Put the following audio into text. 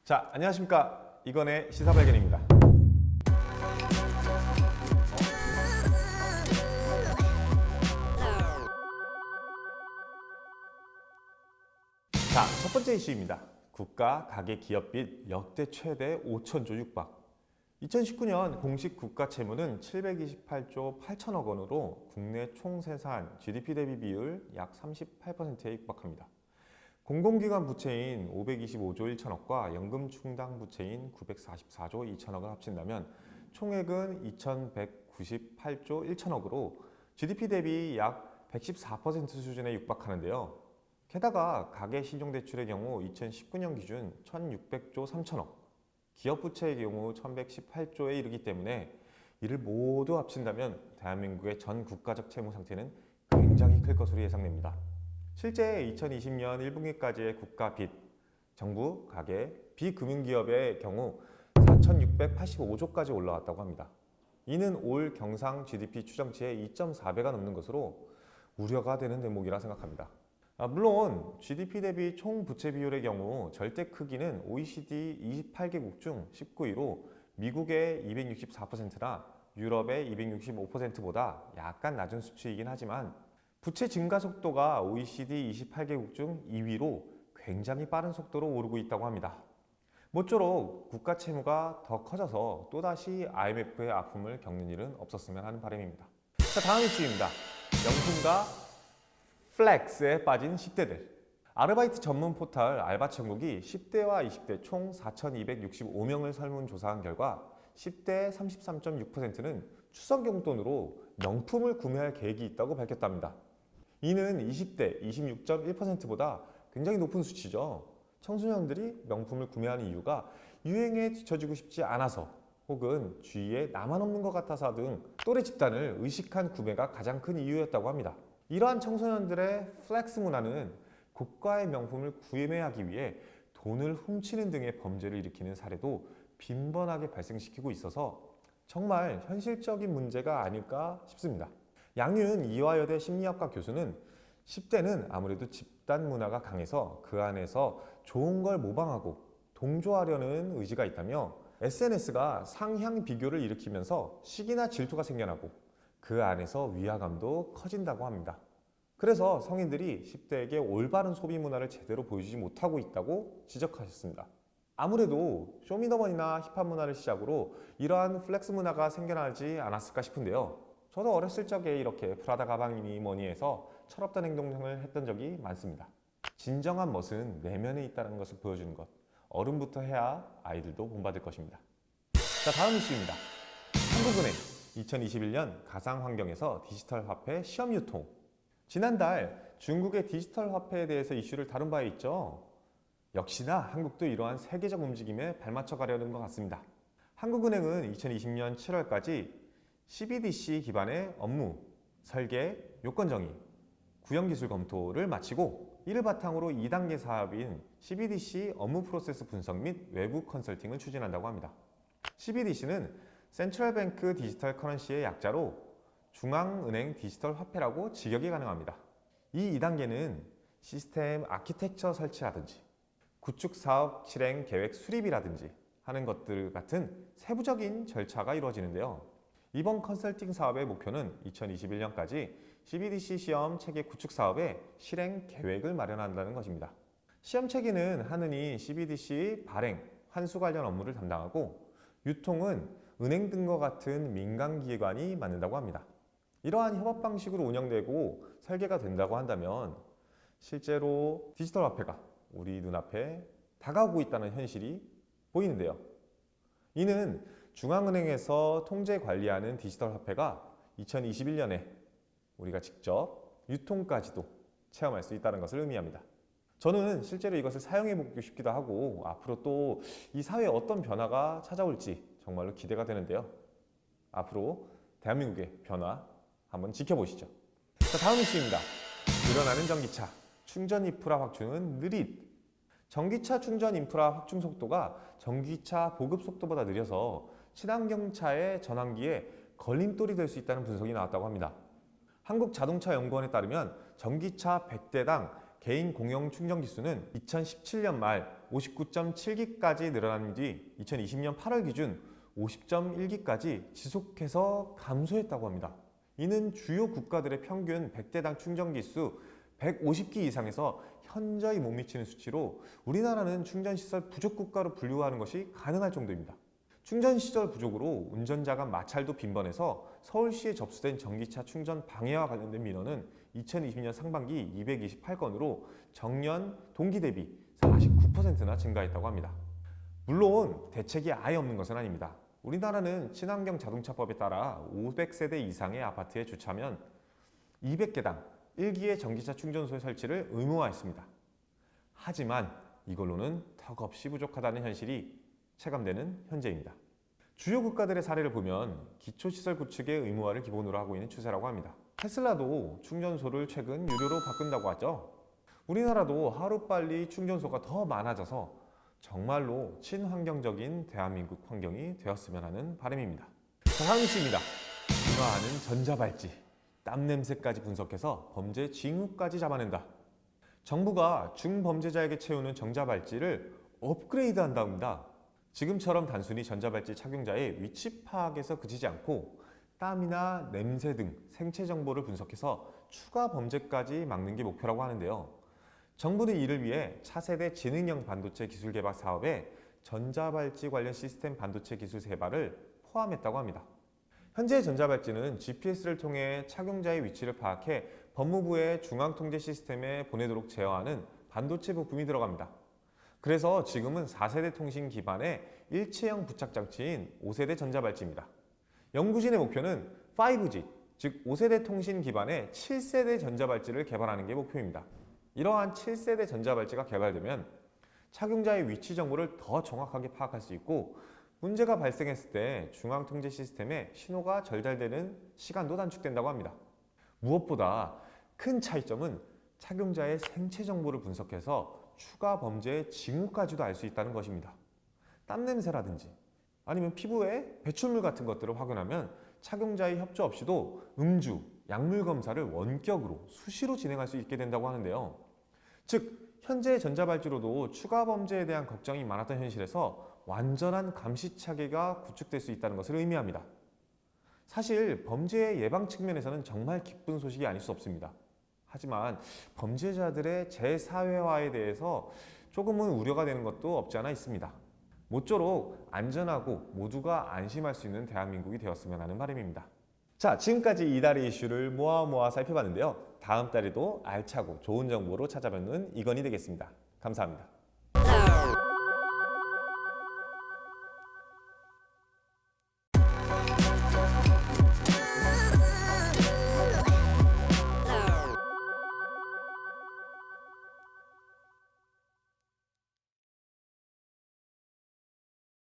자, 안녕하십니까. 이건의 시사발견입니다. 자, 첫 번째 이슈입니다. 국가 가계 기업 빚 역대 최대 5천조 육박. 2019년 공식 국가 채무는 728조 8천억 원으로 국내 총생산 GDP 대비 비율 약 38%에 육박합니다. 공공기관 부채인 525조 1천억과 연금 충당 부채인 944조 2천억을 합친다면 총액은 2198조 1천억으로 GDP 대비 약 114% 수준에 육박하는데요. 게다가 가계 신용대출의 경우 2019년 기준 1600조 3천억, 기업 부채의 경우 1118조에 이르기 때문에 이를 모두 합친다면 대한민국의 전 국가적 채무 상태는 굉장히 클 것으로 예상됩니다. 실제 2020년 1분기까지의 국가 빚, 정부, 가계, 비금융기업의 경우 4,685조까지 올라왔다고 합니다. 이는 올 경상 GDP 추정치의 2.4배가 넘는 것으로 우려가 되는 대목이라 생각합니다. 물론 GDP 대비 총 부채 비율의 경우 절대 크기는 OECD 28개국 중 19위로 미국의 264%나 유럽의 265%보다 약간 낮은 수치이긴 하지만 부채 증가 속도가 OECD 28개국 중 2위로 굉장히 빠른 속도로 오르고 있다고 합니다. 모쪼록 국가 채무가 더 커져서 또다시 IMF의 아픔을 겪는 일은 없었으면 하는 바람입니다. 자, 다음 이슈입니다. 명품과 플렉스에 빠진 10대들. 아르바이트 전문 포털 알바천국이 10대와 20대 총 4,265명을 설문조사한 결과 10대 33.6%는 추석 용돈으로 명품을 구매할 계획이 있다고 밝혔답니다. 이는 20대 26.1%보다 굉장히 높은 수치죠. 청소년들이 명품을 구매하는 이유가 유행에 뒤처지고 싶지 않아서 혹은 주위에 나만 없는 것 같아서 등 또래 집단을 의식한 구매가 가장 큰 이유였다고 합니다. 이러한 청소년들의 플렉스 문화는 고가의 명품을 구매하기 위해 돈을 훔치는 등의 범죄를 일으키는 사례도 빈번하게 발생시키고 있어서 정말 현실적인 문제가 아닐까 싶습니다. 양윤 이화여대 심리학과 교수는 10대는 아무래도 집단 문화가 강해서 그 안에서 좋은 걸 모방하고 동조하려는 의지가 있다며 SNS가 상향 비교를 일으키면서 시기나 질투가 생겨나고 그 안에서 위화감도 커진다고 합니다. 그래서 성인들이 10대에게 올바른 소비 문화를 제대로 보여주지 못하고 있다고 지적하셨습니다. 아무래도 쇼미더머니나 힙합 문화를 시작으로 이러한 플렉스 문화가 생겨나지 않았을까 싶은데요. 저도 어렸을 적에 이렇게 프라다 가방이니 뭐니 해서 철없던 행동을 했던 적이 많습니다. 진정한 멋은 내면에 있다는 것을 보여주는 것. 어른부터 해야 아이들도 본받을 것입니다. 자, 다음 이슈입니다. 한국은행 2021년 가상환경에서 디지털 화폐 시험 유통. 지난달 중국의 디지털 화폐에 대해서 이슈를 다룬 바 있죠. 역시나 한국도 이러한 세계적 움직임에 발맞춰 가려는 것 같습니다. 한국은행은 2020년 7월까지 CBDC 기반의 업무, 설계, 요건 정의, 구형기술 검토를 마치고 이를 바탕으로 2단계 사업인 CBDC 업무 프로세스 분석 및 외부 컨설팅을 추진한다고 합니다. CBDC는 센트럴뱅크 디지털 커런시의 약자로 중앙은행 디지털 화폐라고 직역이 가능합니다. 이 2단계는 시스템 아키텍처 설치라든지 구축 사업 실행 계획 수립이라든지 하는 것들 같은 세부적인 절차가 이루어지는데요. 이번 컨설팅 사업의 목표는 2021년까지 CBDC 시험 체계 구축 사업의 실행 계획을 마련한다는 것입니다. 시험 체계는 하느니 CBDC 발행, 환수 관련 업무를 담당하고 유통은 은행 등과 같은 민간기관이 맡는다고 합니다. 이러한 협업 방식으로 운영되고 설계가 된다고 한다면 실제로 디지털 화폐가 우리 눈앞에 다가오고 있다는 현실이 보이는데요. 이는 중앙은행에서 통제 관리하는 디지털 화폐가 2021년에 우리가 직접 유통까지도 체험할 수 있다는 것을 의미합니다. 저는 실제로 이것을 사용해보고 싶기도 하고 앞으로 또 이 사회에 어떤 변화가 찾아올지 정말로 기대가 되는데요. 앞으로 대한민국의 변화 한번 지켜보시죠. 자, 다음 이슈입니다. 늘어나는 전기차, 충전 인프라 확충은 느릿. 전기차 충전 인프라 확충 속도가 전기차 보급 속도보다 느려서 친환경차의 전환기에 걸림돌이 될 수 있다는 분석이 나왔다고 합니다. 한국자동차연구원에 따르면 전기차 100대당 개인 공용 충전 기수는 2017년 말 59.7기까지 늘어난 뒤 2020년 8월 기준 50.1기까지 지속해서 감소했다고 합니다. 이는 주요 국가들의 평균 100대당 충전 기수 150기 이상에서 현저히 못 미치는 수치로 우리나라는 충전시설 부족 국가로 분류하는 것이 가능할 정도입니다. 충전시설 부족으로 운전자 간 마찰도 빈번해서 서울시에 접수된 전기차 충전 방해와 관련된 민원은 2020년 상반기 228건으로 정년 동기 대비 49%나 증가했다고 합니다. 물론 대책이 아예 없는 것은 아닙니다. 우리나라는 친환경 자동차법에 따라 500세대 이상의 아파트에 주차하면 200개당 1기의 전기차 충전소의 설치를 의무화했습니다. 하지만 이걸로는 턱없이 부족하다는 현실이 체감되는 현재입니다. 주요 국가들의 사례를 보면 기초시설 구축의 의무화를 기본으로 하고 있는 추세라고 합니다. 테슬라도 충전소를 최근 유료로 바꾼다고 하죠. 우리나라도 하루빨리 충전소가 더 많아져서 정말로 친환경적인 대한민국 환경이 되었으면 하는 바람입니다. 다음 이슈입니다. 진화하는 전자발찌, 땀 냄새까지 분석해서 범죄 징후까지 잡아낸다. 정부가 중범죄자에게 채우는 전자발찌를 업그레이드한다 합니다. 지금처럼 단순히 전자발찌 착용자의 위치 파악에서 그치지 않고 땀이나 냄새 등 생체 정보를 분석해서 추가 범죄까지 막는 게 목표라고 하는데요. 정부는 이를 위해 차세대 지능형 반도체 기술 개발 사업에 전자발찌 관련 시스템 반도체 기술 개발을 포함했다고 합니다. 현재 전자발찌는 GPS를 통해 착용자의 위치를 파악해 법무부의 중앙통제 시스템에 보내도록 제어하는 반도체 부품이 들어갑니다. 그래서 지금은 4세대 통신 기반의 일체형 부착 장치인 5세대 전자발찌입니다. 연구진의 목표는 5G, 즉 5세대 통신 기반의 7세대 전자발찌를 개발하는 게 목표입니다. 이러한 7세대 전자발찌가 개발되면 착용자의 위치 정보를 더 정확하게 파악할 수 있고 문제가 발생했을 때 중앙통제 시스템에 신호가 전달되는 시간도 단축된다고 합니다. 무엇보다 큰 차이점은 착용자의 생체 정보를 분석해서 추가 범죄의 징후까지도 알 수 있다는 것입니다. 땀 냄새라든지 아니면 피부에 배출물 같은 것들을 확인하면 착용자의 협조 없이도 음주, 약물 검사를 원격으로 수시로 진행할 수 있게 된다고 하는데요. 즉, 현재 전자발찌로도 추가 범죄에 대한 걱정이 많았던 현실에서 완전한 감시 체계가 구축될 수 있다는 것을 의미합니다. 사실 범죄의 예방 측면에서는 정말 기쁜 소식이 아닐 수 없습니다. 하지만 범죄자들의 재사회화에 대해서 조금은 우려가 되는 것도 없지 않아 있습니다. 모쪼록 안전하고 모두가 안심할 수 있는 대한민국이 되었으면 하는 바람입니다. 자, 지금까지 이달의 이슈를 모아 살펴봤는데요. 다음 달에도 알차고 좋은 정보로 찾아뵙는 이건희 되겠습니다. 감사합니다.